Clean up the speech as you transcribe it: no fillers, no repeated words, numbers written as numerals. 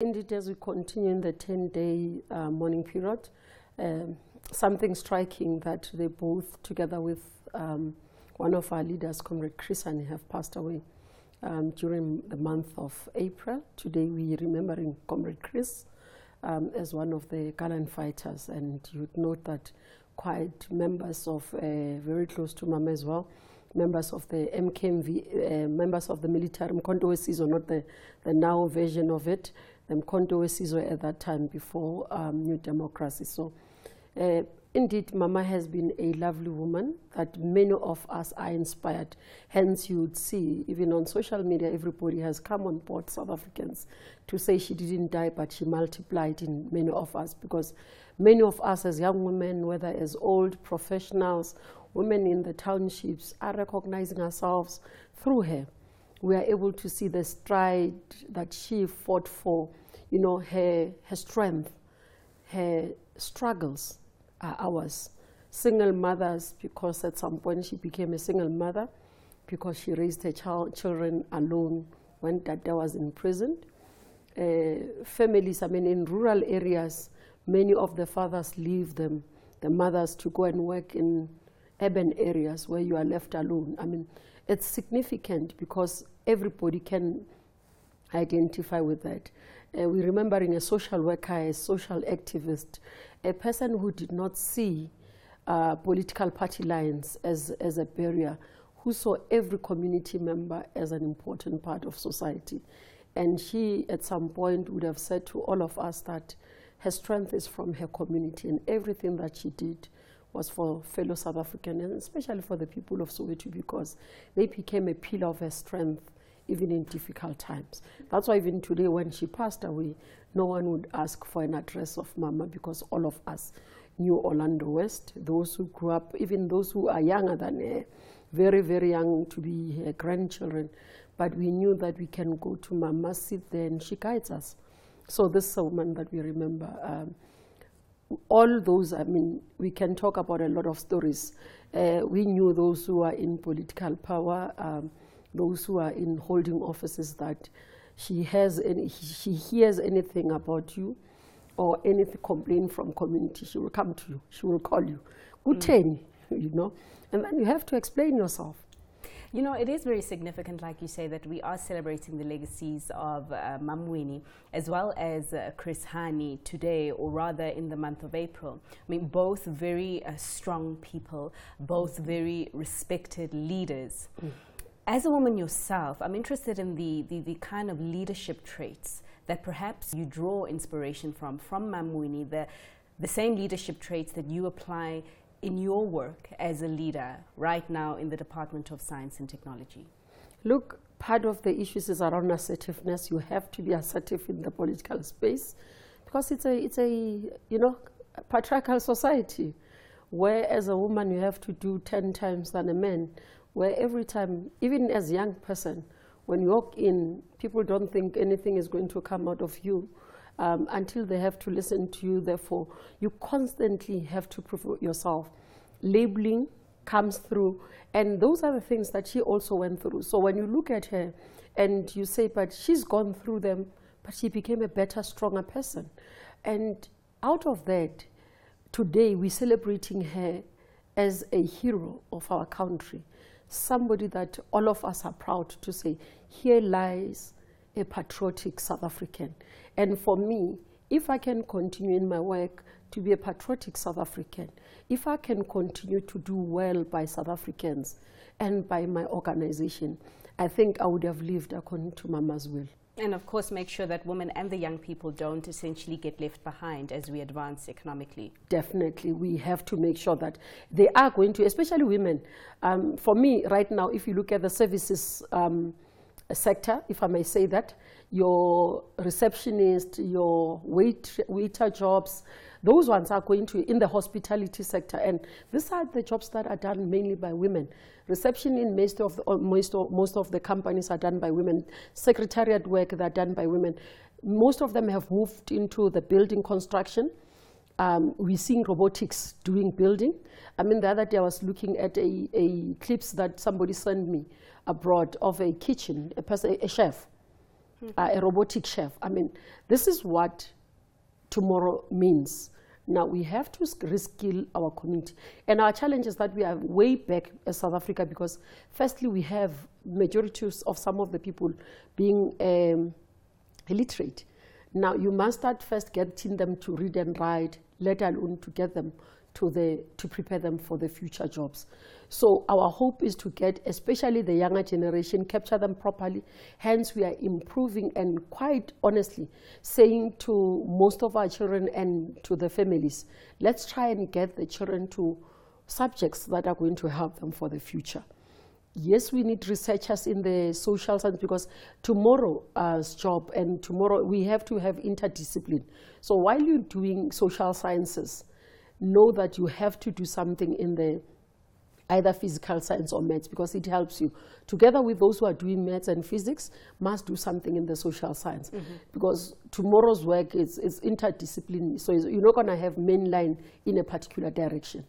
Indeed, as we continue in the 10-day mourning period, something striking that they both, together with one of our leaders, Comrade Chris, have passed away during the month of April. Today we are remembering Comrade Chris as one of the gallant fighters, and you'd note that quite members of, very close to Mama as well, members of the MKMV, members of the military, Mkhonto weSizwe, not the now version of it, the Mkhonto weSizwe at that time before New Democracy. So indeed, Mama has been a lovely woman that many of us are inspired. Hence, you would see, even on social media, everybody has come on board, South Africans, to say she didn't die, but she multiplied in many of us, because many of us as young women, whether as old professionals, women in the townships, are recognizing ourselves through her. We are able to see the stride that she fought for, you know, her strength, her struggles are ours. Single mothers, because at some point she became a single mother, because she raised her children alone when Dada was in prison. Families, I mean, in rural areas, many of the fathers leave them, the mothers, to go and work in urban areas where you are left alone. I mean, it's significant because everybody can identify with that. We're remembering a social worker, a social activist, a person who did not see political party lines as a barrier, who saw every community member as an important part of society. And she, at some point, would have said to all of us that her strength is from her community, and everything that she did was for fellow South Africans, and especially for the people of Soweto, because they became a pillar of her strength even in difficult times. That's why even today, when she passed away, no one would ask for an address of Mama, because all of us knew Orlando West, those who grew up, even those who are younger than her, very, very young to be her grandchildren. But we knew that we can go to Mama, sit there, and she guides us. So this is a woman that we remember. All those, I mean, we can talk about a lot of stories. We knew those who are in political power, those who are in holding offices, that she hears anything about you or anything complaint from community, she will come to you, she will call you, Uteni, you know, and then you have to explain yourself. You know, it is very significant, like you say, that we are celebrating the legacies of Mam Winnie as well as Chris Hani today, or rather in the month of April. I mean, both very strong people, both very respected leaders. As a woman yourself, I'm interested in the kind of leadership traits that perhaps you draw inspiration from Mam Winnie, the same leadership traits that you apply in your work as a leader right now in the Department of Science and Technology. Look, part of the issues is around assertiveness. You have to be assertive in the political space, because it's a you know, patriarchal society, where as a woman you have to do 10 times than a man, where every time, even as a young person, when you walk in, people don't think anything is going to come out of you until they have to listen to you. Therefore, you constantly have to prove yourself. Labeling comes through, and those are the things that she also went through. So when you look at her and you say, but she's gone through them, but she became a better, stronger person. And out of that, today we're celebrating her as a hero of our country, somebody that all of us are proud to say, here lies a patriotic South African. And for me, if I can continue in my work to be a patriotic South African, if I can continue to do well by South Africans and by my organization, I think I would have lived according to Mama's will. And of course, make sure that women and the young people don't essentially get left behind as we advance economically. Definitely, we have to make sure that they are going to, especially women. For me, right now, if you look at the services sector, if I may say that, your receptionist, your waiter jobs, those ones are going to in the hospitality sector, and these are the jobs that are done mainly by women. Reception in most of the companies are done by women. Secretariat work, they're done by women. Most of them have moved into the building construction. We're seeing robotics doing building. I mean, the other day I was looking at a clips that somebody sent me abroad of a kitchen, a chef. a robotic chef. I mean, this is what tomorrow means. Now we have to reskill our community. And our challenge is that we are way back as South Africa, because firstly we have majorities of some of the people being illiterate. Now you must start first getting them to read and write, let alone to get them to prepare them for the future jobs. So our hope is to get, especially the younger generation, capture them properly. Hence we are improving and quite honestly saying to most of our children and to the families, let's try and get the children to subjects that are going to help them for the future. Yes, we need researchers in the social science, because tomorrow's job and tomorrow we have to have interdiscipline. So while you're doing social sciences, know that you have to do something in the either physical science or maths, because it helps you. Together with those who are doing maths and physics, must do something in the social science. Because tomorrow's work is interdisciplinary, so you're not going to have mainline in a particular direction.